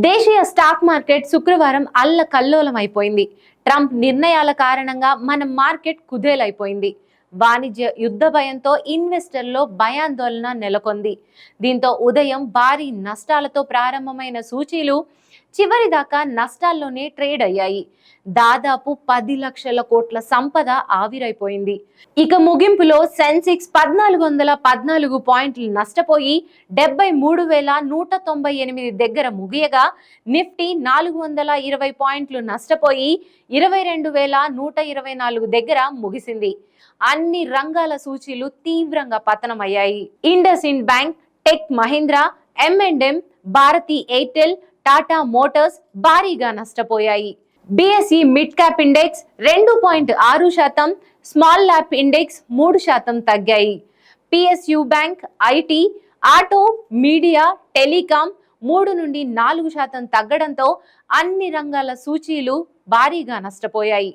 దేశీయ stock market శుక్రవారం అల్లకల్లోలమైపోయింది. Trump నిర్ణయాల కారణంగా మన మార్కెట్ కుదేలైపోయింది. వాణిజ్య యుద్ధ భయంతో ఇన్వెస్టర్లలో భయాందోళన నెలకొంది. దీంతో ఉదయం భారీ నష్టాలతో ప్రారంభమైన సూచీలు చివరిదాకా నష్టాల్లోనే ట్రేడ్ అయ్యాయి. దాదాపు 10 లక్షల కోట్ల సంపద ఆవిరైపోయింది. ఇక ముగింపులో సెన్సెక్స్ 1414 పాయింట్లు నష్టపోయి 73,198 దగ్గర ముగియగా, నిఫ్టీ 420 పాయింట్లు నష్టపోయి 22,124 దగ్గర ముగిసింది. అన్ని రంగాల సూచీలు తీవ్రంగా పతనమయ్యాయి. IndusInd bank, Tech Mahindra, M&M, Bharti Airtel, Tata Motors భారీగా నష్టపోయాయి. BSE mid cap index 2.6%, small cap index 3% తగ్గాయి. PSU bank, IT, auto, media, telecom 3 నుండి 4% తగ్గడంతో అన్ని రంగాల సూచీలు భారీగా నష్టపోయాయి.